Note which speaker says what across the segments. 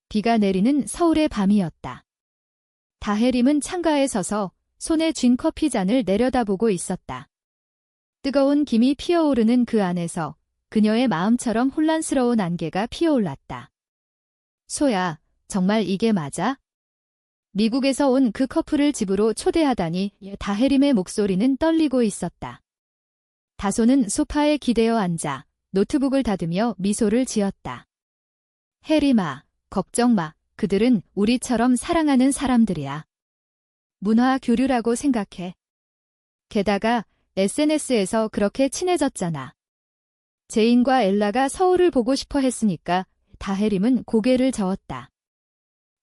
Speaker 1: 비가 내리는 서울의 밤이었다. 다혜림은 창가에 서서 손에 쥔 커피잔을 내려다보고 있었다. 뜨거운 김이 피어오르는 그 안에서 그녀의 마음처럼 혼란스러운 안개가 피어올랐다. 소야, 정말 이게 맞아? 미국에서 온 그 커플을 집으로 초대하다니. 다혜림의 목소리는 떨리고 있었다. 다소는 소파에 기대어 앉아 노트북을 닫으며 미소를 지었다. 혜림아, 걱정 마. 그들은 우리처럼 사랑하는 사람들이야. 문화 교류라고 생각해. 게다가 SNS에서 그렇게 친해졌잖아. 제인과 엘라가 서울을 보고 싶어 했으니까. 다혜림은 고개를 저었다.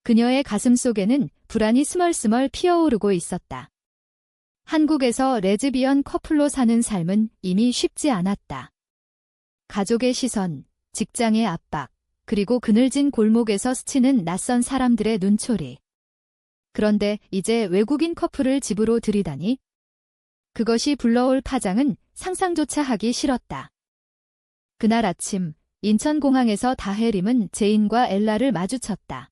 Speaker 1: 그녀의 가슴 속에는 불안이 스멀스멀 피어오르고 있었다. 한국에서 레즈비언 커플로 사는 삶은 이미 쉽지 않았다. 가족의 시선, 직장의 압박, 그리고 그늘진 골목에서 스치는 낯선 사람들의 눈초리. 그런데 이제 외국인 커플을 집으로 들이다니? 그것이 불러올 파장은 상상조차 하기 싫었다. 그날 아침 인천공항에서 다혜림은 제인과 엘라를 마주쳤다.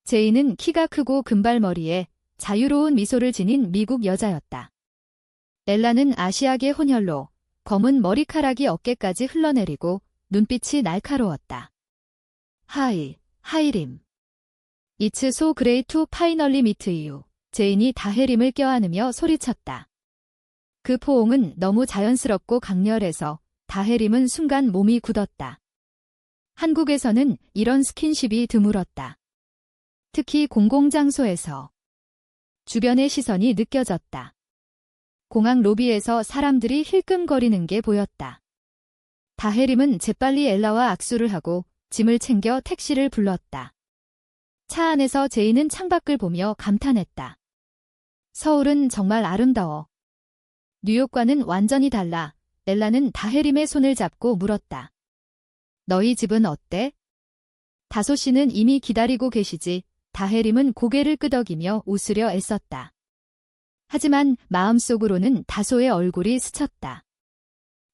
Speaker 1: 제인은 키가 크고 금발머리에 자유로운 미소를 지닌 미국 여자였다. 엘라는 아시아계 혼혈로 검은 머리카락이 어깨까지 흘러내리고 눈빛이 날카로웠다. 하이림. It's so great to finally meet you. 제인이 다혜림을 껴안으며 소리쳤다. 그 포옹은 너무 자연스럽고 강렬해서 다혜림은 순간 몸이 굳었다. 한국에서는 이런 스킨십이 드물었다. 특히 공공장소에서. 주변의 시선이 느껴졌다. 공항 로비에서 사람들이 힐끔거리는 게 보였다. 다혜림은 재빨리 엘라와 악수를 하고 짐을 챙겨 택시를 불렀다. 차 안에서 제인은 창밖을 보며 감탄했다. 서울은 정말 아름다워. 뉴욕과는 완전히 달라. 엘라는 다혜림의 손을 잡고 물었다. 너희 집은 어때? 다소 씨는 이미 기다리고 계시지. 다혜림은 고개를 끄덕이며 웃으려 애썼다. 하지만 마음속으로는 다소의 얼굴이 스쳤다.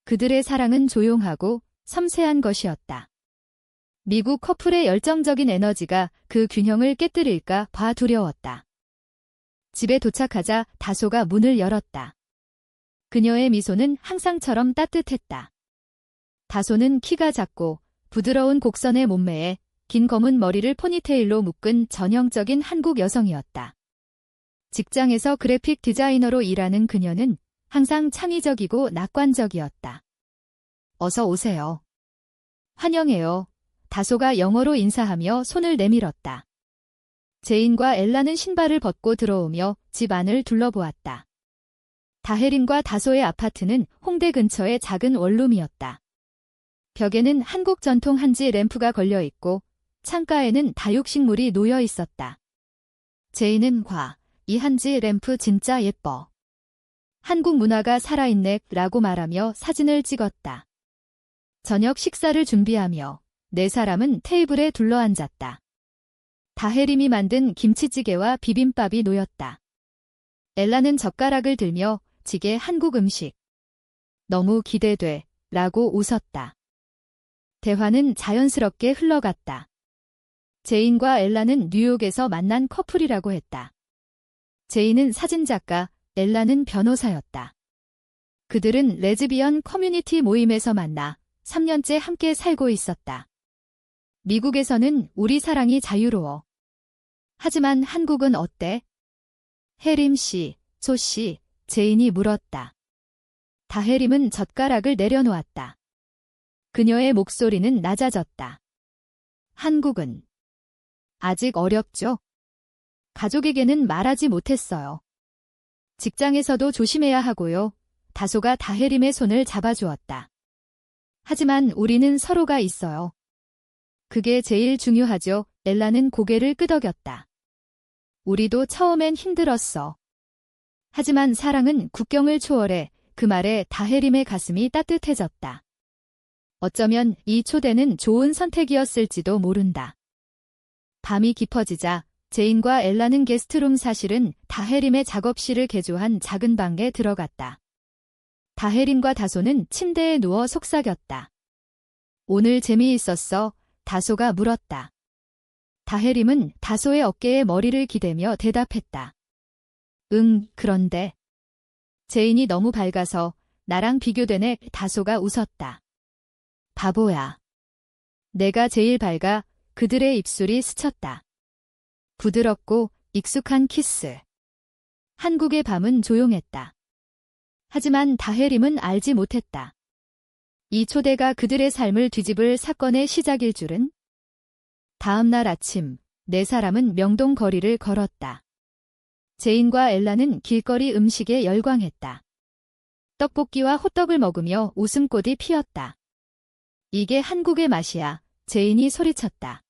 Speaker 1: 그들의 사랑은 조용하고 섬세한 것이었다. 미국 커플의 열정적인 에너지가 그 균형을 깨뜨릴까 봐 두려웠다. 집에 도착하자 다소가 문을 열었다. 그녀의 미소는 항상처럼 따뜻했다. 다소는 키가 작고 부드러운 곡선의 몸매에 긴 검은 머리를 포니테일로 묶은 전형적인 한국 여성이었다. 직장에서 그래픽 디자이너로 일하는 그녀는 항상 창의적이고 낙관적이었다. 어서 오세요. 환영해요. 다소가 영어로 인사하며 손을 내밀었다. 제인과 엘라는 신발을 벗고 들어오며 집 안을 둘러보았다. 다혜림과 다소의 아파트는 홍대 근처의 작은 원룸이었다. 벽에는 한국 전통 한지 램프가 걸려 있고 창가에는 다육식물이 놓여 있었다. 제인은 이 한지 램프 진짜 예뻐. 한국 문화가 살아있네 라고 말하며 사진을 찍었다. 저녁 식사를 준비하며 네 사람은 테이블에 둘러앉았다. 다혜림이 만든 김치찌개와 비빔밥이 놓였다. 엘라는 젓가락을 들며 지게 한국 음식. 너무 기대돼 라고 웃었다. 대화는 자연스럽게 흘러갔다. 제인과 엘라는 뉴욕에서 만난 커플이라고 했다. 제인은 사진작가, 엘라는 변호사였다. 그들은 레즈비언 커뮤니티 모임에서 만나 3년째 함께 살고 있었다. 미국에서는 우리 사랑이 자유로워. 하지만 한국은 어때? 혜림 씨, 소 씨, 제인이 물었다. 다혜림은 젓가락을 내려놓았다. 그녀의 목소리는 낮아졌다. 한국은 아직 어렵죠? 가족에게는 말하지 못했어요. 직장에서도 조심해야 하고요. 다소가 다혜림의 손을 잡아주었다. 하지만 우리는 서로가 있어요. 그게 제일 중요하죠. 엘라는 고개를 끄덕였다. 우리도 처음엔 힘들었어. 하지만 사랑은 국경을 초월해. 그 말에 다혜림의 가슴이 따뜻해졌다. 어쩌면 이 초대는 좋은 선택이었을지도 모른다. 밤이 깊어지자 제인과 엘라는 게스트룸, 사실은 다혜림의 작업실을 개조한 작은 방에 들어갔다. 다혜림과 다소는 침대에 누워 속삭였다. 오늘 재미있었어? 다소가 물었다. 다혜림은 다소의 어깨에 머리를 기대며 대답했다. 응, 그런데. 제인이 너무 밝아서 나랑 비교되네. 다소가 웃었다. 바보야. 내가 제일 밝아. 그들의 입술이 스쳤다. 부드럽고 익숙한 키스. 한국의 밤은 조용했다. 하지만 다혜림은 알지 못했다. 이 초대가 그들의 삶을 뒤집을 사건의 시작일 줄은. 다음 날 아침, 네 사람은 명동 거리를 걸었다. 제인과 엘라는 길거리 음식에 열광했다. 떡볶이와 호떡을 먹으며 웃음꽃이 피었다. 이게 한국의 맛이야. 제인이 소리쳤다.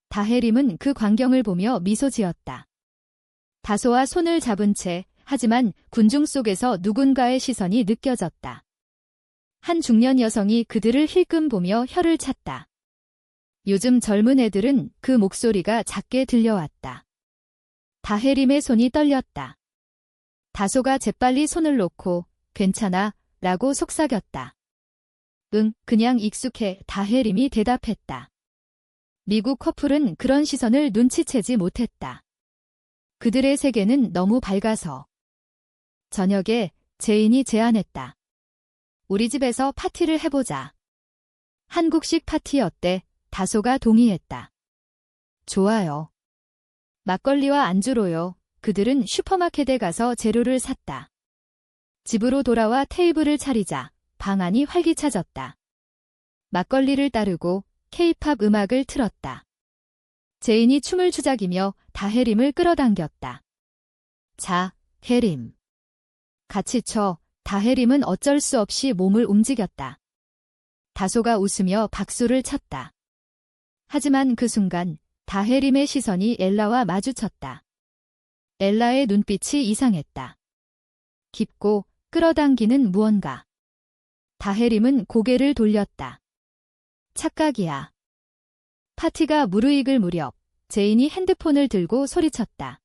Speaker 1: 다혜림은 그 광경을 보며 미소 지었다. 다소와 손을 잡은 채, 하지만 군중 속에서 누군가의 시선이 느껴졌다. 한 중년 여성이 그들을 힐끔 보며 혀를 찼다. 요즘 젊은 애들은 그 목소리가 작게 들려왔다. 다혜림의 손이 떨렸다. 다소가 재빨리 손을 놓고 괜찮아 라고 속삭였다. 응, 그냥 익숙해. 다혜림이 대답했다. 미국 커플은 그런 시선을 눈치채지 못했다. 그들의 세계는 너무 밝아서. 저녁에 제인이 제안했다. 우리 집에서 파티를 해보자. 한국식 파티 어때? 다소가 동의했다. 좋아요. 막걸리와 안주로요. 그들은 슈퍼마켓에 가서 재료를 샀다. 집으로 돌아와 테이블을 차리자 방안이 활기차졌다. 막걸리를 따르고 케이팝 음악을 틀었다. 제인이 춤을 추작이며 다혜림을 끌어당겼다. 자, 혜림. 같이 춰. 다혜림은 어쩔 수 없이 몸을 움직였다. 다소가 웃으며 박수를 쳤다. 하지만 그 순간 다혜림의 시선이 엘라와 마주쳤다. 엘라의 눈빛이 이상했다. 깊고 끌어당기는 무언가. 다혜림은 고개를 돌렸다. 착각이야. 파티가 무르익을 무렵 제인이 핸드폰을 들고 소리쳤다.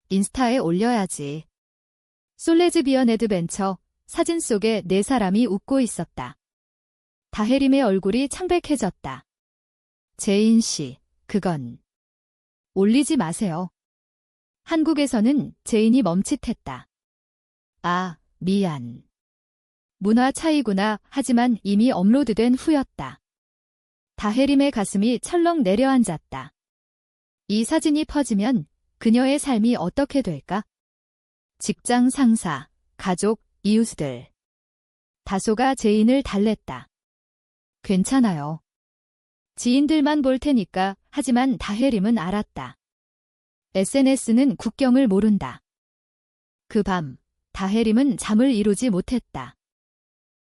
Speaker 1: 인스타에 올려야지. 솔레즈비언 애드벤처. 사진 속에 네 사람이 웃고 있었다. 다혜림의 얼굴이 창백해졌다. 제인 씨, 그건. 올리지 마세요. 한국에서는 제인이 멈칫했다. 아, 미안. 문화 차이구나. 하지만 이미 업로드된 후였다. 다혜림의 가슴이 철렁 내려앉았다. 이 사진이 퍼지면 그녀의 삶이 어떻게 될까? 직장 상사, 가족, 이웃들. 다소가 제인을 달랬다. 괜찮아요. 지인들만 볼 테니까. 하지만 다혜림은 알았다. SNS는 국경을 모른다. 그 밤, 다혜림은 잠을 이루지 못했다.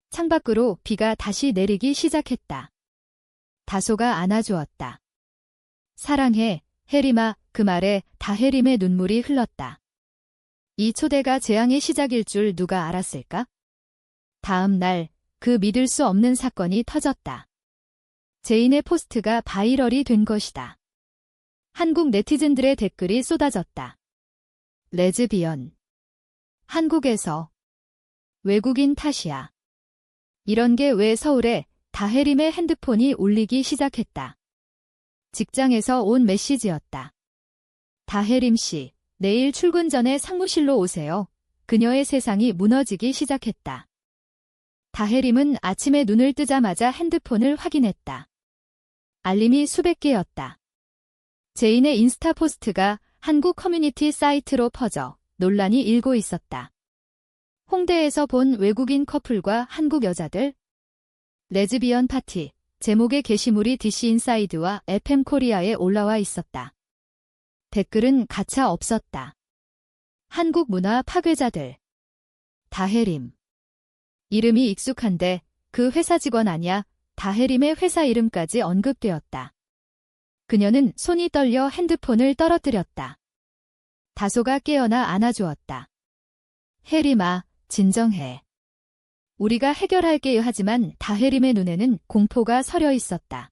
Speaker 1: 창밖으로 비가 다시 내리기 시작했다. 다소가 안아주었다. 사랑해, 혜림아. 그 말에 다혜림의 눈물이 흘렀다. 이 초대가 재앙의 시작일 줄 누가 알았을까? 다음 날, 그 믿을 수 없는 사건이 터졌다. 제인의 포스트가 바이럴이 된 것이다. 한국 네티즌들의 댓글이 쏟아졌다. 레즈비언. 한국에서. 외국인 탓이야. 이런 게 왜 서울에? 다혜림의 핸드폰이 울리기 시작했다. 직장에서 온 메시지였다. 다혜림 씨, 내일 출근 전에 사무실로 오세요. 그녀의 세상이 무너지기 시작했다. 다혜림은 아침에 눈을 뜨자마자 핸드폰을 확인했다. 알림이 수백 개였다. 제인의 인스타 포스트가 한국 커뮤니티 사이트로 퍼져 논란이 일고 있었다. 홍대에서 본 외국인 커플과 한국 여자들. 레즈비언 파티. 제목의 게시물이 DC인사이드와 FM코리아에 올라와 있었다. 댓글은 가차 없었다. 한국 문화 파괴자들. 다혜림. 이름이 익숙한데 그 회사 직원 아냐? 다혜림의 회사 이름까지 언급되었다. 그녀는 손이 떨려 핸드폰을 떨어뜨렸다. 다소가 깨어나 안아주었다. 혜림아, 진정해. 우리가 해결할게요. 하지만 다혜림의 눈에는 공포가 서려 있었다.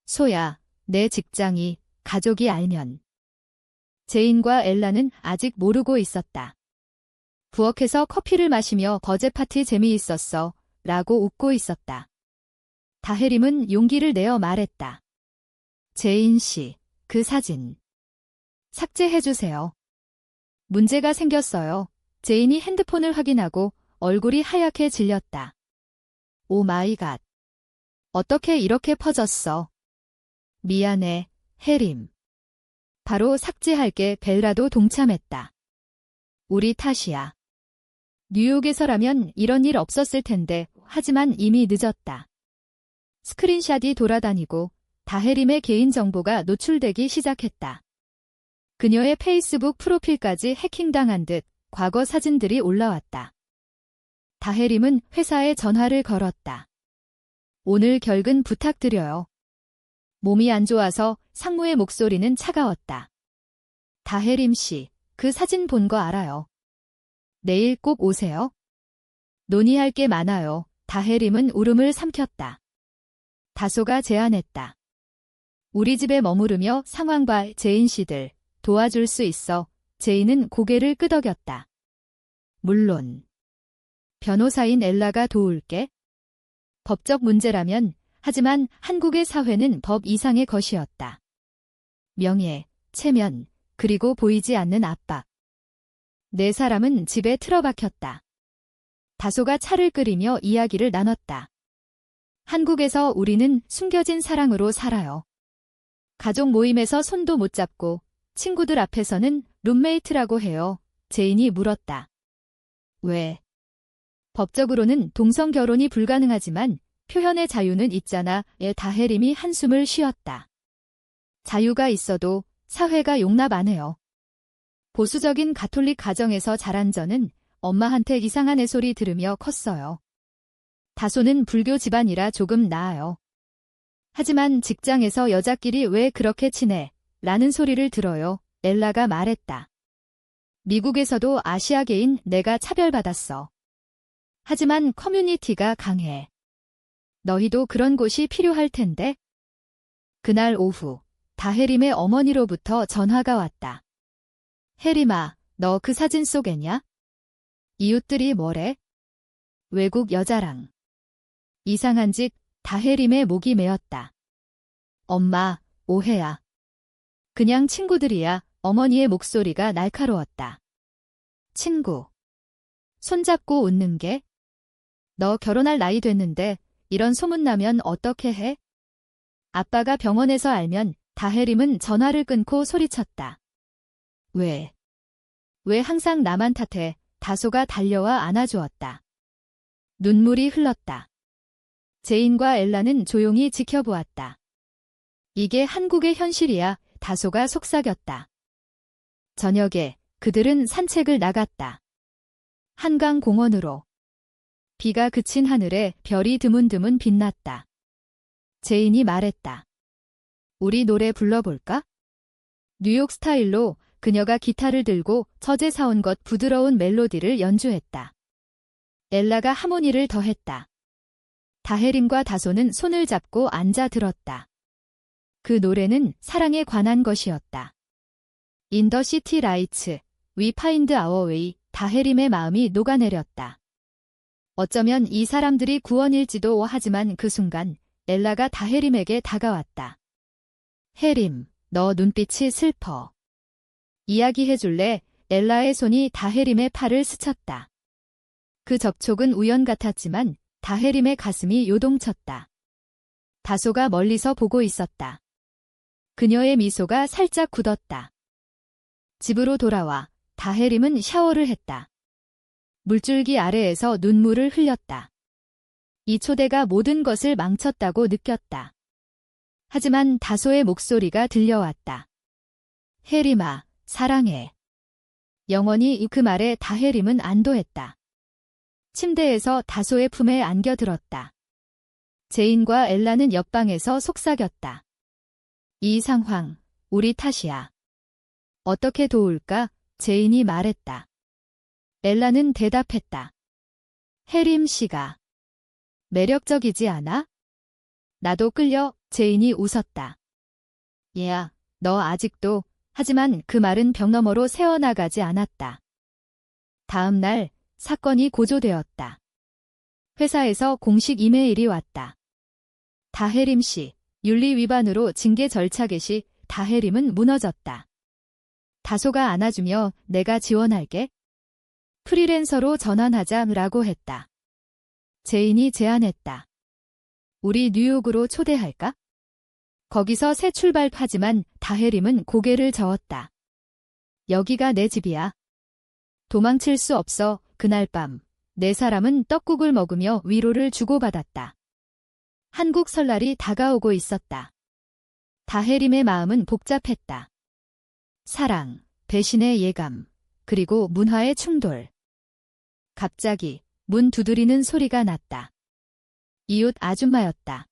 Speaker 1: 소야, 내 직장이, 가족이 알면. 제인과 엘라는 아직 모르고 있었다. 부엌에서 커피를 마시며 거제 파티 재미있었어 라고 웃고 있었다. 다혜림은 용기를 내어 말했다. 제인 씨, 그 사진. 삭제해주세요. 문제가 생겼어요. 제인이 핸드폰을 확인하고 얼굴이 하얗게 질렸다. 오 마이 갓. 어떻게 이렇게 퍼졌어? 미안해, 해림. 바로 삭제할게. 벨라도 동참했다. 우리 탓이야. 뉴욕에서라면 이런 일 없었을 텐데, 하지만 이미 늦었다. 스크린샷이 돌아다니고 다혜림의 개인정보가 노출되기 시작했다. 그녀의 페이스북 프로필까지 해킹당한 듯 과거 사진들이 올라왔다. 다혜림은 회사에 전화를 걸었다. 오늘 결근 부탁드려요. 몸이 안 좋아서 상무의 목소리는 차가웠다. 다혜림 씨, 그 사진 본 거 알아요. 내일 꼭 오세요. 논의할 게 많아요. 다혜림은 울음을 삼켰다. 다소가 제안했다. 우리 집에 머무르며 상황 봐. 제인 씨들 도와줄 수 있어. 제인은 고개를 끄덕였다. 물론. 변호사인 엘라가 도울게. 법적 문제라면. 하지만 한국의 사회는 법 이상의 것이었다. 명예, 체면, 그리고 보이지 않는 압박. 네 사람은 집에 틀어박혔다. 다소가 차를 끓이며 이야기를 나눴다. 한국에서 우리는 숨겨진 사랑으로 살아요. 가족 모임에서 손도 못 잡고 친구들 앞에서는 룸메이트라고 해요. 제인이 물었다. 왜? 법적으로는 동성 결혼이 불가능하지만 표현의 자유는 있잖아. 다혜림이 한숨을 쉬었다. 자유가 있어도 사회가 용납 안 해요. 보수적인 가톨릭 가정에서 자란 저는 엄마한테 이상한 애소리 들으며 컸어요. 다소는 불교 집안이라 조금 나아요. 하지만 직장에서 여자끼리 왜 그렇게 친해? 라는 소리를 들어요. 엘라가 말했다. 미국에서도 아시아계인 내가 차별받았어. 하지만 커뮤니티가 강해. 너희도 그런 곳이 필요할 텐데. 그날 오후 다혜림의 어머니로부터 전화가 왔다. 혜림아, 너 그 사진 속에냐? 이웃들이 뭐래? 외국 여자랑. 이상한즉 다혜림의 목이 메었다. 엄마, 오해야. 그냥 친구들이야. 어머니의 목소리가 날카로웠다. 친구. 손잡고 웃는 게? 너 결혼할 나이 됐는데 이런 소문나면 어떻게 해? 아빠가 병원에서 알면 다혜림은 전화를 끊고 소리쳤다. 왜? 왜 항상 나만 탓해? 다소가 달려와 안아주었다. 눈물이 흘렀다. 제인과 엘라는 조용히 지켜보았다. 이게 한국의 현실이야. 다소가 속삭였다. 저녁에 그들은 산책을 나갔다. 한강 공원으로. 비가 그친 하늘에 별이 드문드문 빛났다. 제인이 말했다. 우리 노래 불러볼까? 뉴욕 스타일로 그녀가 기타를 들고 처제 사온 것 부드러운 멜로디를 연주했다. 엘라가 하모니를 더했다. 다혜림과 다소는 손을 잡고 앉아 들었다. 그 노래는 사랑에 관한 것이었다. In the city lights, we find our way. 다혜림의 마음이 녹아내렸다. 어쩌면 이 사람들이 구원일지도. 하지만 그 순간 엘라가 다혜림에게 다가왔다. 혜림, 너 눈빛이 슬퍼. 이야기해줄래? 엘라의 손이 다혜림의 팔을 스쳤다. 그 접촉은 우연 같았지만 다혜림의 가슴이 요동쳤다. 다소가 멀리서 보고 있었다. 그녀의 미소가 살짝 굳었다. 집으로 돌아와 다혜림은 샤워를 했다. 물줄기 아래에서 눈물을 흘렸다. 이 초대가 모든 것을 망쳤다고 느꼈다. 하지만 다소의 목소리가 들려왔다. 혜림아, 사랑해. 영원히. 그 말에 다혜림은 안도했다. 침대에서 다소의 품에 안겨들었다. 제인과 엘라는 옆방에서 속삭였다. 이 상황, 우리 탓이야. 어떻게 도울까? 제인이 말했다. 엘라는 대답했다. 혜림 씨가 매력적이지 않아? 나도 끌려. 제인이 웃었다. 얘야, 너 아직도. 하지만 그 말은 벽 너머로 새어나가지 않았다. 다음 날 사건이 고조되었다. 회사에서 공식 이메일이 왔다. 다혜림 씨, 윤리 위반으로 징계 절차 개시. 다혜림은 무너졌다. 다소가 안아주며 내가 지원할게. 프리랜서로 전환하자라고 했다. 제인이 제안했다. 우리 뉴욕으로 초대할까? 거기서 새 출발하지만 다혜림은 고개를 저었다. 여기가 내 집이야. 도망칠 수 없어. 그날 밤 네 사람은 떡국을 먹으며 위로를 주고받았다. 한국 설날이 다가오고 있었다. 다혜림의 마음은 복잡했다. 사랑, 배신의 예감, 그리고 문화의 충돌. 갑자기 문 두드리는 소리가 났다. 이웃 아줌마였다.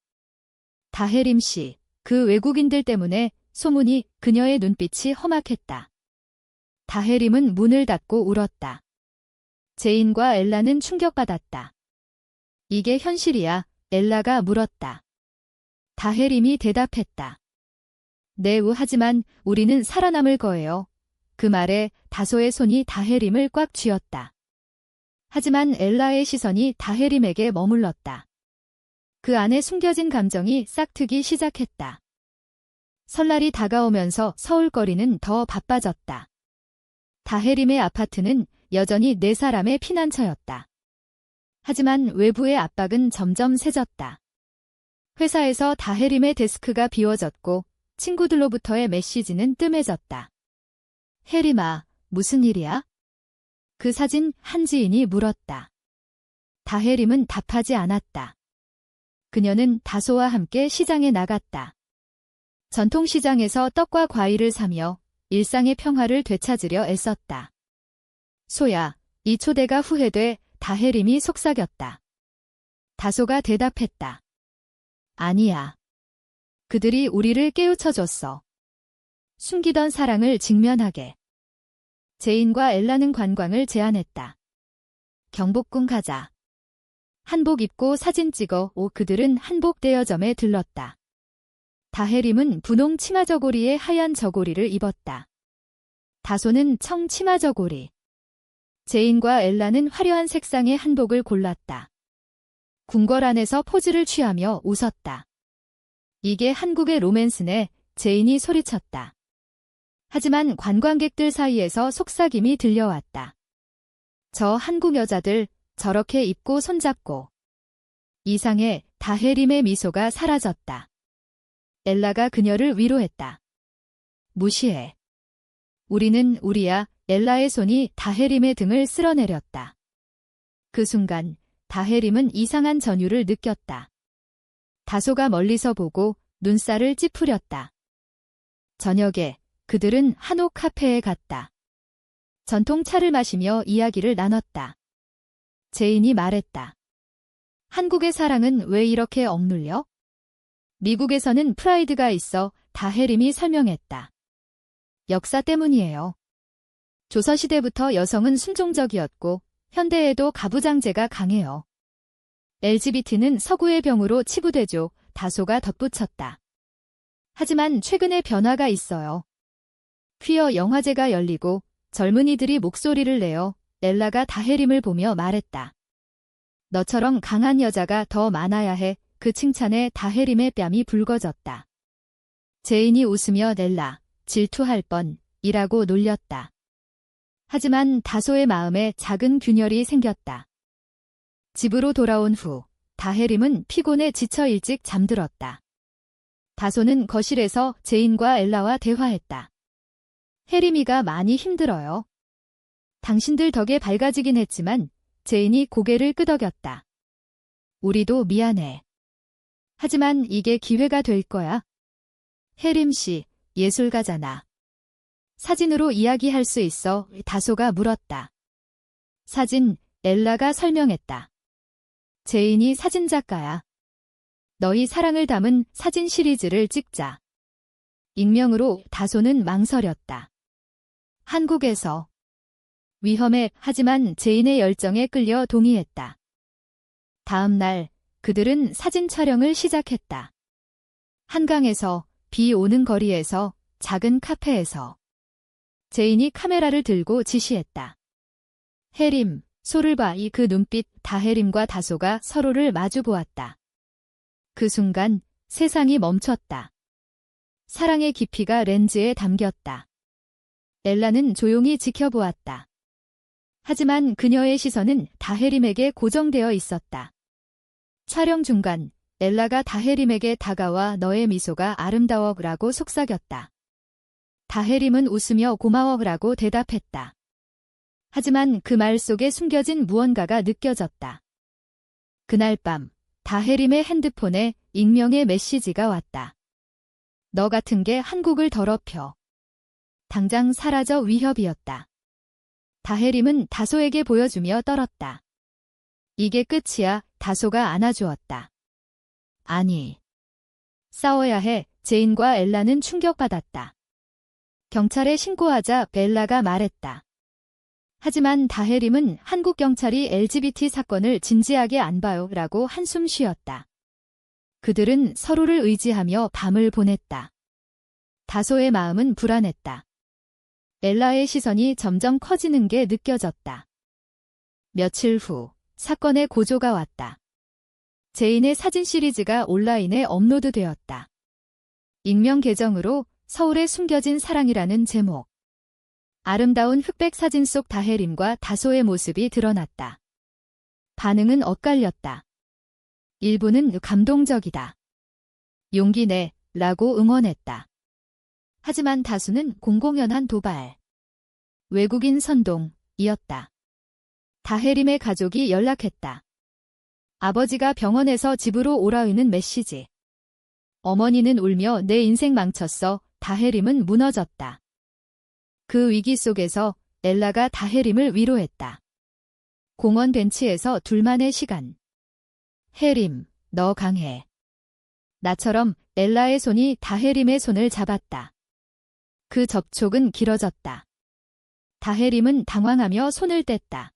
Speaker 1: 다혜림 씨, 그 외국인들 때문에 소문이 그녀의 눈빛이 험악했다. 다혜림은 문을 닫고 울었다. 제인과 엘라는 충격받았다. 이게 현실이야? 엘라가 물었다. 다혜림이 대답했다. 네, 하지만 우리는 살아남을 거예요. 그 말에 다소의 손이 다혜림을 꽉 쥐었다. 하지만 엘라의 시선이 다혜림에게 머물렀다. 그 안에 숨겨진 감정이 싹트기 시작했다. 설날이 다가오면서 서울거리는 더 바빠졌다. 다혜림의 아파트는 여전히 네 사람의 피난처였다. 하지만 외부의 압박은 점점 세졌다. 회사에서 다혜림의 데스크가 비워졌고 친구들로부터의 메시지는 뜸해졌다. 혜림아, 무슨 일이야? 그 사진 한 지인이 물었다. 다혜림은 답하지 않았다. 그녀는 다소와 함께 시장에 나갔다. 전통시장에서 떡과 과일을 사며 일상의 평화를 되찾으려 애썼다. 소야, 이 초대가 후회돼. 다혜림이 속삭였다. 다소가 대답했다. 아니야. 그들이 우리를 깨우쳐줬어. 숨기던 사랑을 직면하게. 제인과 엘라는 관광을 제안했다. 경복궁 가자. 한복 입고 사진 찍어. 그들은 한복 대여점에 들렀다. 다혜림은 분홍 치마 저고리에 하얀 저고리를 입었다. 다소는 청 치마 저고리. 제인과 엘라는 화려한 색상의 한복을 골랐다. 궁궐 안에서 포즈를 취하며 웃었다. 이게 한국의 로맨스네. 제인이 소리쳤다. 하지만 관광객들 사이에서 속삭임이 들려왔다. 저 한국 여자들 저렇게 입고 손잡고. 이상해. 다혜림의 미소가 사라졌다. 엘라가 그녀를 위로했다. 무시해. 우리는 우리야. 엘라의 손이 다혜림의 등을 쓸어내렸다. 그 순간 다혜림은 이상한 전율을 느꼈다. 다소가 멀리서 보고 눈살을 찌푸렸다. 저녁에 그들은 한옥 카페에 갔다. 전통차를 마시며 이야기를 나눴다. 제인이 말했다. 한국의 사랑은 왜 이렇게 억눌려? 미국에서는 프라이드가 있어. 다혜림이 설명했다. 역사 때문이에요. 조선시대부터 여성은 순종적이었고 현대에도 가부장제가 강해요. LGBT는 서구의 병으로 치부되죠. 다소가 덧붙였다. 하지만 최근에 변화가 있어요. 퀴어 영화제가 열리고 젊은이들이 목소리를 내어. 엘라가 다혜림을 보며 말했다. 너처럼 강한 여자가 더 많아야 해. 그 칭찬에 다혜림의 뺨이 붉어졌다. 제인이 웃으며 엘라, 질투할 뻔이라고 놀렸다. 하지만 다소의 마음에 작은 균열이 생겼다. 집으로 돌아온 후 다혜림은 피곤에 지쳐 일찍 잠들었다. 다소는 거실에서 제인과 엘라와 대화했다. 혜림이가 많이 힘들어요. 당신들 덕에 밝아지긴 했지만 제인이 고개를 끄덕였다. 우리도 미안해. 하지만 이게 기회가 될 거야. 혜림 씨, 예술가잖아. 사진으로 이야기할 수 있어. 다소가 물었다. 사진, 엘라가 설명했다. 제인이 사진작가야. 너희 사랑을 담은 사진 시리즈를 찍자. 익명으로. 다소는 망설였다. 한국에서. 위험해. 하지만 제인의 열정에 끌려 동의했다. 다음 날 그들은 사진 촬영을 시작했다. 한강에서, 비 오는 거리에서, 작은 카페에서. 제인이 카메라를 들고 지시했다. 혜림, 소를 봐. 그 눈빛. 다혜림과 다소가 서로를 마주 보았다. 그 순간 세상이 멈췄다. 사랑의 깊이가 렌즈에 담겼다. 엘라는 조용히 지켜보았다. 하지만 그녀의 시선은 다헤림에게 고정되어 있었다. 촬영 중간 엘라가 다헤림에게 다가와 너의 미소가 아름다워라고 속삭였다. 다헤림은 웃으며 고마워라고 대답했다. 하지만 그 말 속에 숨겨진 무언가가 느껴졌다. 그날 밤 다헤림의 핸드폰에 익명의 메시지가 왔다. 너 같은 게 한국을 더럽혀. 당장 사라져 위협이었다. 다헤림은 다소에게 보여주며 떨었다. 이게 끝이야. 다소가 안아주었다. 아니. 싸워야 해. 제인과 엘라는 충격받았다. 경찰에 신고하자 엘라가 말했다. 하지만 다헤림은 한국 경찰이 LGBT 사건을 진지하게 안 봐요 라고 한숨 쉬었다. 그들은 서로를 의지하며 밤을 보냈다. 다소의 마음은 불안했다. 엘라의 시선이 점점 커지는 게 느껴졌다. 며칠 후 사건의 고조가 왔다. 제인의 사진 시리즈가 온라인에 업로드되었다. 익명 계정으로 서울에 숨겨진 사랑이라는 제목. 아름다운 흑백 사진 속 다헤림과 다소의 모습이 드러났다. 반응은 엇갈렸다. 일부는 감동적이다. 용기 내 라고 응원했다. 하지만 다수는 공공연한 도발. 외국인 선동이었다. 다헤림의 가족이 연락했다. 아버지가 병원에서 집으로 오라는 메시지. 어머니는 울며 내 인생 망쳤어. 다헤림은 무너졌다. 그 위기 속에서 엘라가 다헤림을 위로했다. 공원 벤치에서 둘만의 시간. 헤림, 너 강해. 나처럼 엘라의 손이 다헤림의 손을 잡았다. 그 접촉은 길어졌다. 다헤림은 당황하며 손을 뗐다.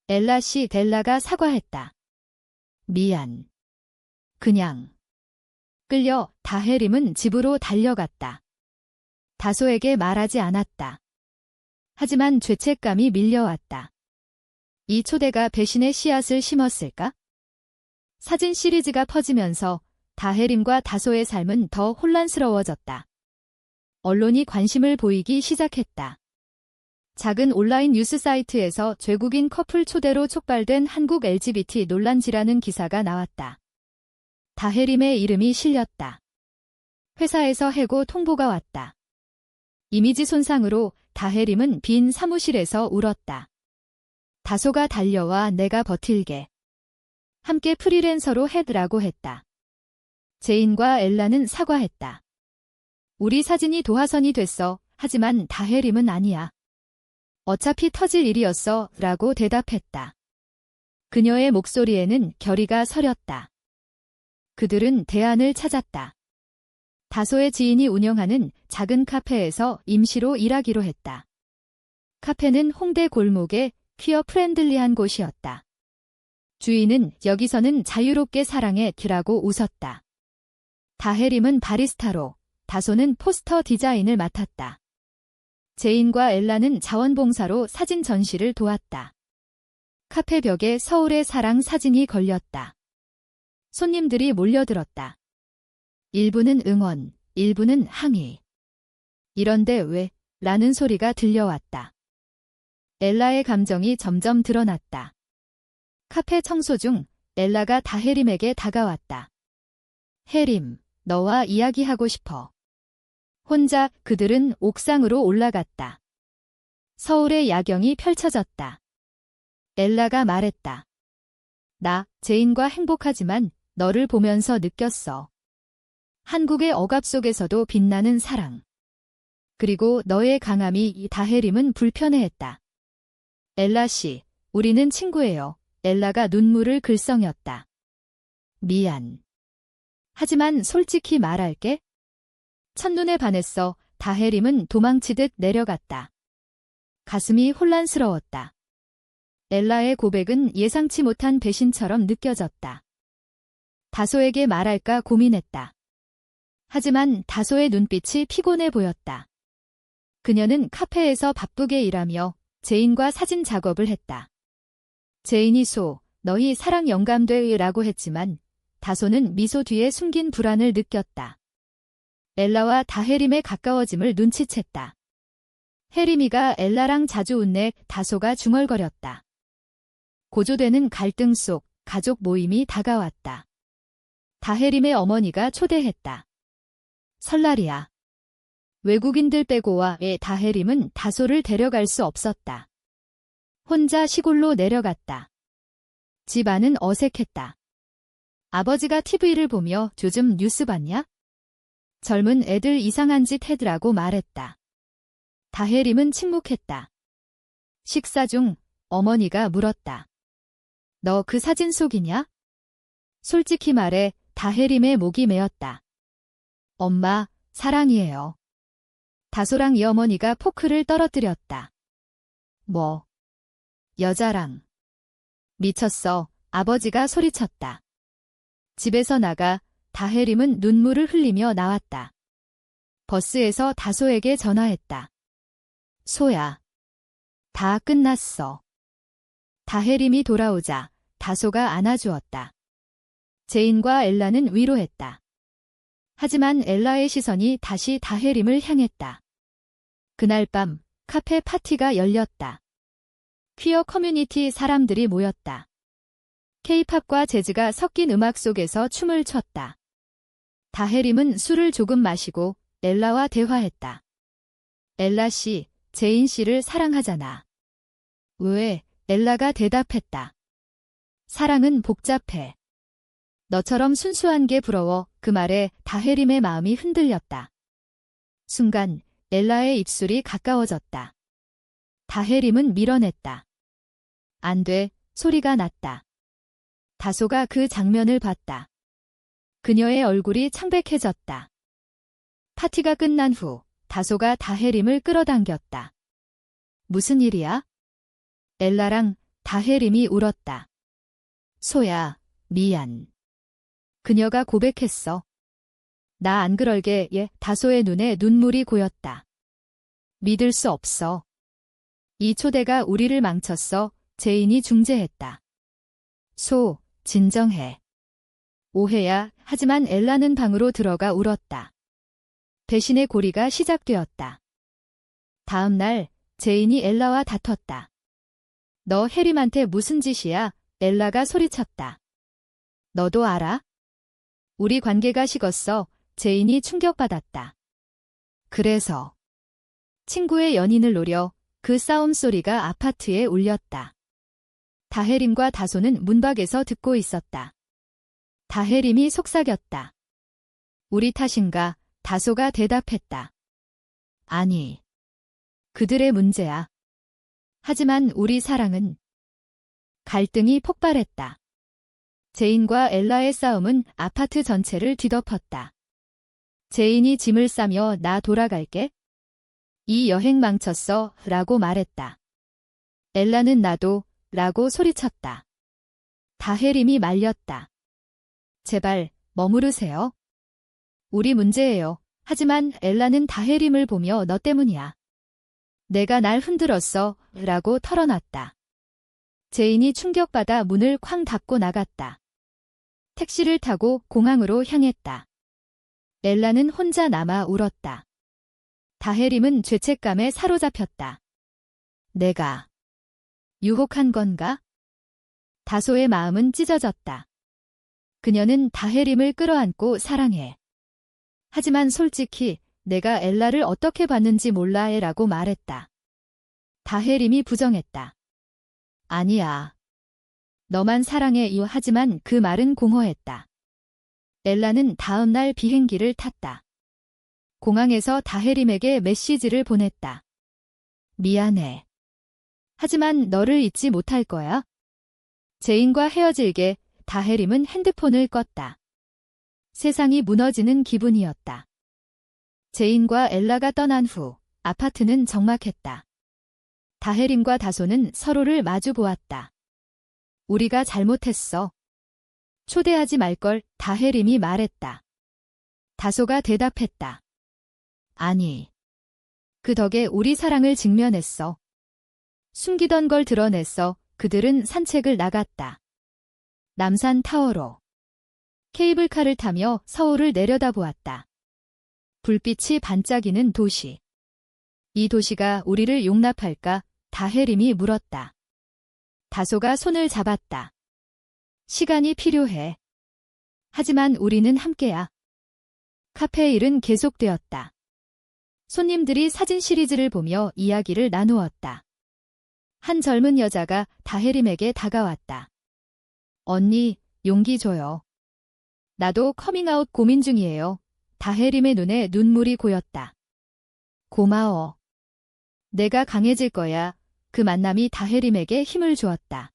Speaker 1: 엘라 씨, 엘라가 사과했다. 미안. 그냥. 끌려 다헤림은 집으로 달려갔다. 다소에게 말하지 않았다. 하지만 죄책감이 밀려왔다. 이 초대가 배신의 씨앗을 심었을까? 사진 시리즈가 퍼지면서 다헤림과 다소의 삶은 더 혼란스러워졌다. 언론이 관심을 보이기 시작했다. 작은 온라인 뉴스 사이트에서 외국인 커플 초대로 촉발된 한국 LGBT 논란지라는 기사가 나왔다. 다헤림의 이름이 실렸다. 회사에서 해고 통보가 왔다. 이미지 손상으로 다헤림은 빈 사무실에서 울었다. 다소가 달려와 내가 버틸게. 함께 프리랜서로 해라고 했다. 제인과 엘라는 사과했다. 우리 사진이 도화선이 됐어. 하지만 다헤림은 아니야. 어차피 터질 일이었어. 라고 대답했다. 그녀의 목소리에는 결의가 서렸다. 그들은 대안을 찾았다. 다소의 지인이 운영하는 작은 카페에서 임시로 일하기로 했다. 카페는 홍대 골목에 퀴어 프렌들리한 곳이었다. 주인은 여기서는 자유롭게 사랑해라고 웃었다. 다헤림은 바리스타로, 다소는 포스터 디자인을 맡았다. 제인과 엘라는 자원봉사로 사진 전시를 도왔다. 카페 벽에 서울의 사랑 사진이 걸렸다. 손님들이 몰려들었다. 일부는 응원, 일부는 항의. 이런데 왜? 라는 소리가 들려왔다. 엘라의 감정이 점점 드러났다. 카페 청소 중 엘라가 다헤림에게 다가왔다. 헤림, 너와 이야기하고 싶어. 혼자 그들은 옥상으로 올라갔다. 서울의 야경이 펼쳐졌다. 엘라가 말했다. 나, 제인과 행복하지만 너를 보면서 느꼈어. 한국의 억압 속에서도 빛나는 사랑. 그리고 너의 강함이 이 다헤림은 불편해했다. 엘라 씨, 우리는 친구예요. 엘라가 눈물을 글썽였다. 미안. 하지만 솔직히 말할게. 첫눈에 반했어. 다헤림은 도망치듯 내려갔다. 가슴이 혼란스러웠다. 엘라의 고백은 예상치 못한 배신처럼 느껴졌다. 다소에게 말할까 고민했다. 하지만 다소의 눈빛이 피곤해 보였다. 그녀는 카페에서 바쁘게 일하며 제인과 사진 작업을 했다. 제인이 너희 사랑 영감돼 라고 했지만 다소는 미소 뒤에 숨긴 불안을 느꼈다. 엘라와 다혜림의 가까워짐을 눈치챘다. 혜림이가 엘라랑 자주 웃내 다소가 중얼거렸다. 고조되는 갈등 속 가족 모임이 다가왔다. 다혜림의 어머니가 초대했다. 설날이야. 외국인들 빼고 와 다혜림은 다소를 데려갈 수 없었다. 혼자 시골로 내려갔다. 집 안은 어색했다. 아버지가 TV를 보며 요즘 뉴스 봤냐? 젊은 애들 이상한 짓 해더라고 말했다. 다혜림은 침묵했다. 식사 중 어머니가 물었다. 너 그 사진 속이냐? 솔직히 말해 다혜림의 목이 메었다. 엄마, 사랑이에요. 다소랑 이 어머니가 포크를 떨어뜨렸다. 뭐? 여자랑. 미쳤어, 아버지가 소리쳤다. 집에서 나가 다혜림은 눈물을 흘리며 나왔다. 버스에서 다소에게 전화했다. 소야. 다 끝났어. 다혜림이 돌아오자 다소가 안아주었다. 제인과 엘라는 위로했다. 하지만 엘라의 시선이 다시 다혜림을 향했다. 그날 밤 카페 파티가 열렸다. 퀴어 커뮤니티 사람들이 모였다. K-팝과 재즈가 섞인 음악 속에서 춤을 췄다. 다혜림은 술을 조금 마시고 엘라와 대화했다. 엘라 씨, 제인 씨를 사랑하잖아. 왜? 엘라가 대답했다. 사랑은 복잡해. 너처럼 순수한 게 부러워. 그 말에 다혜림의 마음이 흔들렸다. 순간 엘라의 입술이 가까워졌다. 다혜림은 밀어냈다. 안 돼, 소리가 났다. 다소가 그 장면을 봤다. 그녀의 얼굴이 창백해졌다. 파티가 끝난 후 다소가 다혜림을 끌어당겼다. 무슨 일이야? 엘라랑 다혜림이 울었다. 소야, 미안. 그녀가 고백했어. 나 안 그럴게. 다소의 눈에 눈물이 고였다. 믿을 수 없어. 이 초대가 우리를 망쳤어. 제인이 중재했다. 소, 진정해. 오해야. 하지만 엘라는 방으로 들어가 울었다. 배신의 고리가 시작되었다. 다음 날 제인이 엘라와 다퉜다. 너 혜림한테 무슨 짓이야? 엘라가 소리쳤다. 너도 알아? 우리 관계가 식었어. 제인이 충격받았다. 그래서 친구의 연인을 노려. 그 싸움 소리가 아파트에 울렸다. 다혜림과 다소는 문밖에서 듣고 있었다. 다혜림이 속삭였다. 우리 탓인가? 다소가 대답했다. 아니. 그들의 문제야. 하지만 우리 사랑은. 갈등이 폭발했다. 제인과 엘라의 싸움은 아파트 전체를 뒤덮었다. 제인이 짐을 싸며 나 돌아갈게. 이 여행 망쳤어 라고 말했다. 엘라는 나도 라고 소리쳤다. 다혜림이 말렸다. 제발 머무르세요. 우리 문제예요. 하지만 엘라는 다혜림을 보며 너 때문이야. 내가 날 흔들었어 라고 털어놨다. 제인이 충격받아 문을 쾅 닫고 나갔다. 택시를 타고 공항으로 향했다. 엘라는 혼자 남아 울었다. 다혜림은 죄책감에 사로잡혔다. 내가 유혹한 건가? 다소의 마음은 찢어졌다. 그녀는 다혜림을 끌어안고 사랑해. 하지만 솔직히 내가 엘라를 어떻게 봤는지 몰라 라고 말했다. 다혜림이 부정했다. 아니야. 너만 사랑해. 하지만 그 말은 공허했다. 엘라는 다음 날 비행기를 탔다. 공항에서 다혜림에게 메시지를 보냈다. 미안해. 하지만 너를 잊지 못할 거야. 제인과 헤어질게. 다혜림은 핸드폰을 껐다. 세상이 무너지는 기분이었다. 제인과 엘라가 떠난 후 아파트는 적막했다. 다혜림과 다소는 서로를 마주 보았다. 우리가 잘못했어. 초대하지 말걸. 다혜림이 말했다. 다소가 대답했다. 아니. 그 덕에 우리 사랑을 직면했어. 숨기던 걸 드러냈어. 그들은 산책을 나갔다. 남산 타워로. 케이블카를 타며 서울을 내려다보았다. 불빛이 반짝이는 도시. 이 도시가 우리를 용납할까? 다혜림이 물었다. 다소가 손을 잡았다. 시간이 필요해. 하지만 우리는 함께야. 카페 일은 계속되었다. 손님들이 사진 시리즈를 보며 이야기를 나누었다. 한 젊은 여자가 다혜림에게 다가왔다. 언니, 용기 줘요. 나도 커밍아웃 고민 중이에요. 다혜림의 눈에 눈물이 고였다. 고마워. 내가 강해질 거야. 그 만남이 다혜림에게 힘을 주었다.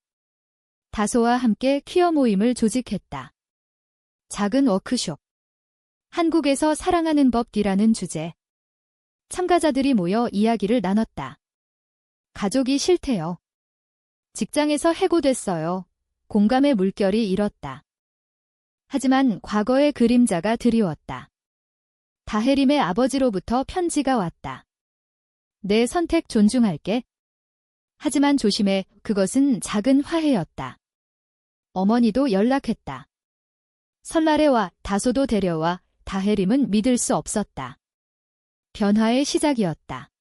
Speaker 1: 다소와 함께 퀴어 모임을 조직했다. 작은 워크숍. 한국에서 사랑하는 법이라는 주제. 참가자들이 모여 이야기를 나눴다. 가족이 싫대요. 직장에서 해고됐어요. 공감의 물결이 일었다. 하지만 과거의 그림자가 드리웠다. 다혜림의 아버지로부터 편지가 왔다. 내 선택 존중할게. 하지만 조심해, 그것은 작은 화해였다. 어머니도 연락했다. 설날에 와, 다소도 데려와. 다혜림은 믿을 수 없었다. 변화의 시작이었다.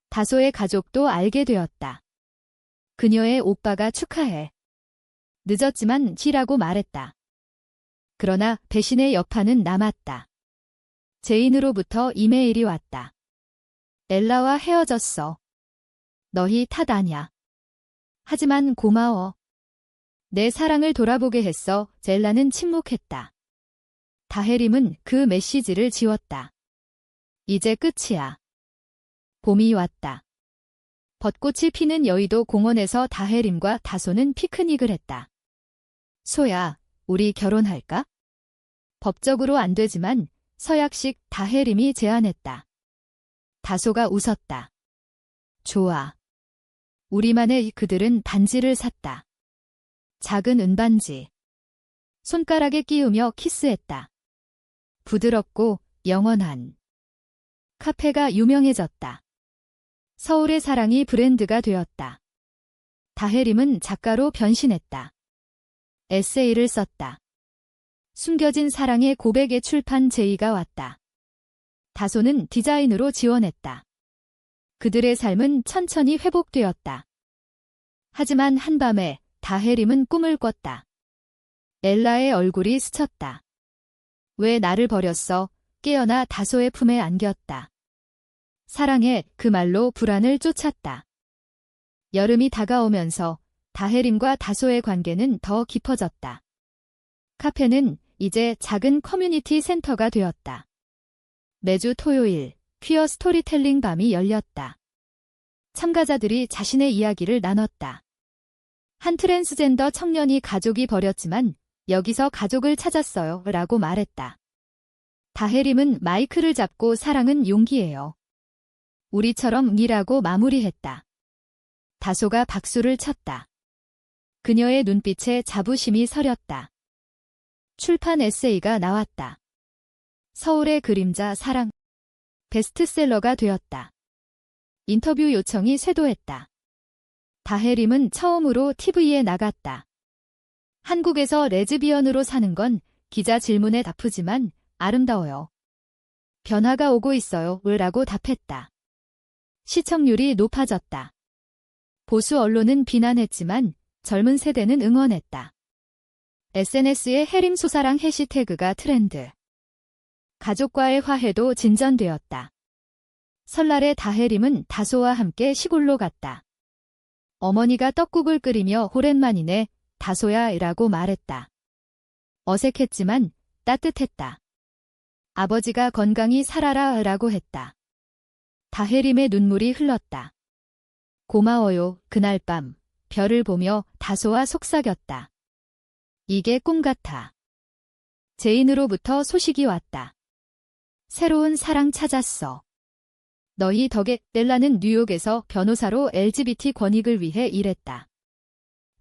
Speaker 1: 다소의 가족도 알게 되었다. 그녀의 오빠가 축하해. 늦었지만 지라고 말했다. 그러나 배신의 여파는 남았다. 제인으로부터 이메일이 왔다. 엘라와 헤어졌어. 너희 탓 아냐. 하지만 고마워. 내 사랑을 돌아보게 했어. 젤라는 침묵했다. 다혜림은 그 메시지를 지웠다. 이제 끝이야. 봄이 왔다. 벚꽃이 피는 여의도 공원에서 다혜림과 다소는 피크닉을 했다. 소야, 우리 결혼할까? 법적으로 안 되지만 서약식 다혜림이 제안했다. 다소가 웃었다. 좋아. 우리만의 그들은 반지를 샀다. 작은 은반지. 손가락에 끼우며 키스했다. 부드럽고 영원한. 카페가 유명해졌다. 서울의 사랑이 브랜드가 되었다. 다혜림은 작가로 변신했다. 에세이를 썼다. 숨겨진 사랑의 고백의 출판 제의가 왔다. 다소는 디자인으로 지원했다. 그들의 삶은 천천히 회복되었다. 하지만 한밤에 다혜림은 꿈을 꿨다. 엘라의 얼굴이 스쳤다. 왜 나를 버렸어? 깨어나 다소의 품에 안겼다. 사랑해, 그 말로 불안을 쫓았다. 여름이 다가오면서 다혜림과 다소의 관계는 더 깊어졌다. 카페는 이제 작은 커뮤니티 센터가 되었다. 매주 토요일 퀴어 스토리텔링 밤이 열렸다. 참가자들이 자신의 이야기를 나눴다. 한 트랜스젠더 청년이 가족이 버렸지만 여기서 가족을 찾았어요 라고 말했다. 다혜림은 마이크를 잡고 사랑은 용기예요. 우리처럼 이라고 마무리했다. 다소가 박수를 쳤다. 그녀의 눈빛에 자부심이 서렸다. 출판 에세이가 나왔다. 서울의 그림자 사랑. 베스트셀러가 되었다. 인터뷰 요청이 쇄도했다. 다혜림은 처음으로 TV에 나갔다. 한국에서 레즈비언으로 사는 건 기자 질문에 답하지만 아름다워요. 변화가 오고 있어요. 라고 답했다. 시청률이 높아졌다. 보수 언론은 비난했지만 젊은 세대는 응원했다. SNS에 해림소사랑 해시태그가 트렌드. 가족과의 화해도 진전되었다. 설날에 다혜림은 다소와 함께 시골로 갔다. 어머니가 떡국을 끓이며 오랜만이네, 다소야 라고 말했다. 어색했지만 따뜻했다. 아버지가 건강히 살아라 라고 했다. 다혜림의 눈물이 흘렀다. 고마워요. 그날 밤 별을 보며 다소와 속삭였다. 이게 꿈 같아. 제인으로부터 소식이 왔다. 새로운 사랑 찾았어. 너희 덕에. 넬라는 뉴욕에서 변호사로 LGBT 권익을 위해 일했다.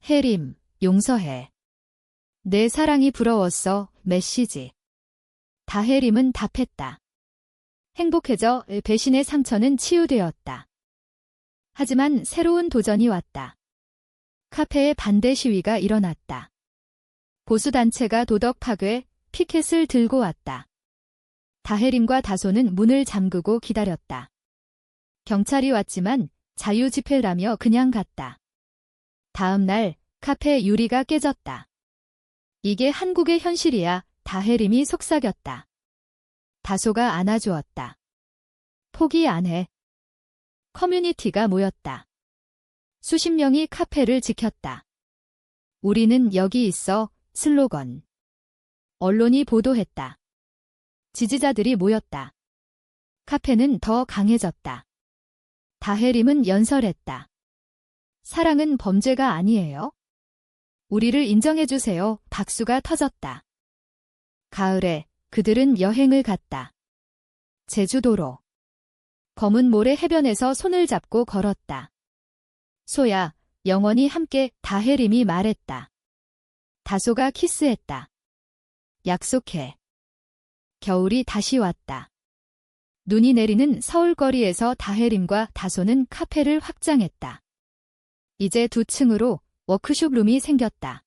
Speaker 1: 혜림, 용서해. 내 사랑이 부러웠어. 메시지. 다혜림은 답했다. 행복해져. 배신의 상처는 치유되었다. 하지만 새로운 도전이 왔다. 카페에 반대 시위가 일어났다. 보수단체가 도덕 파괴, 피켓을 들고 왔다. 다혜림과 다소는 문을 잠그고 기다렸다. 경찰이 왔지만 자유 집회라며 그냥 갔다. 다음 날 카페 유리가 깨졌다. 이게 한국의 현실이야. 다혜림이 속삭였다. 다소가 안아주었다. 포기 안 해. 커뮤니티가 모였다. 수십 명이 카페를 지켰다. 우리는 여기 있어. 슬로건. 언론이 보도했다. 지지자들이 모였다. 카페는 더 강해졌다. 다혜림은 연설했다. 사랑은 범죄가 아니에요. 우리를 인정해주세요. 박수가 터졌다. 가을에 그들은 여행을 갔다. 제주도로. 검은 모래 해변에서 손을 잡고 걸었다. 소야, 영원히 함께. 다혜림이 말했다. 다소가 키스했다. 약속해. 겨울이 다시 왔다. 눈이 내리는 서울거리에서 다혜림과 다소는 카페를 확장했다. 이제 2층으로 워크숍룸이 생겼다.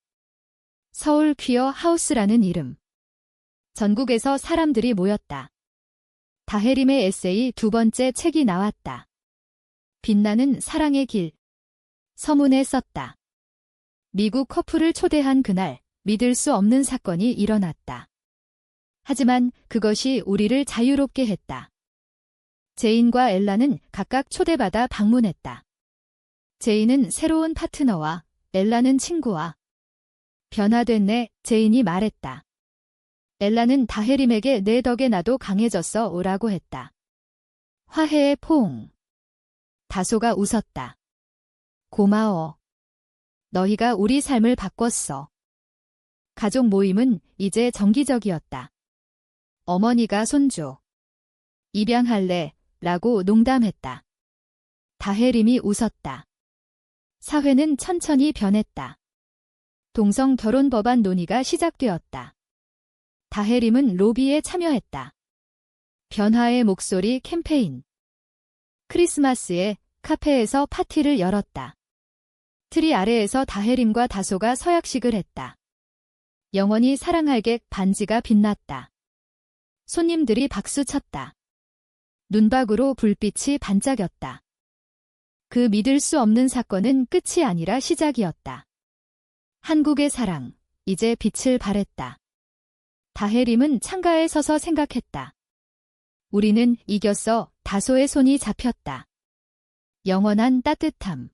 Speaker 1: 서울 퀴어 하우스라는 이름. 전국에서 사람들이 모였다. 다혜림의 에세이 2번째 책이 나왔다. 빛나는 사랑의 길. 서문에 썼다. 미국 커플을 초대한 그날 믿을 수 없는 사건이 일어났다. 하지만 그것이 우리를 자유롭게 했다. 제인과 엘라는 각각 초대받아 방문했다. 제인은 새로운 파트너와 엘라는 친구와. 변화됐네. 제인이 말했다. 엘라는 다혜림에게 내 덕에 나도 강해졌어 오라고 했다. 화해의 포옹. 다소가 웃었다. 고마워. 너희가 우리 삶을 바꿨어. 가족 모임은 이제 정기적이었다. 어머니가 손주. 입양할래? 라고 농담했다. 다혜림이 웃었다. 사회는 천천히 변했다. 동성 결혼 법안 논의가 시작되었다. 다혜림은 로비에 참여했다. 변화의 목소리 캠페인. 크리스마스에 카페에서 파티를 열었다. 트리 아래에서 다혜림과 다소가 서약식을 했다. 영원히 사랑할게. 반지가 빛났다. 손님들이 박수쳤다. 눈박으로 불빛이 반짝였다. 그 믿을 수 없는 사건은 끝이 아니라 시작이었다. 한국의 사랑, 이제 빛을 발했다. 다혜림은 창가에 서서 생각했다. 우리는 이겼어. 다소의 손이 잡혔다. 영원한 따뜻함.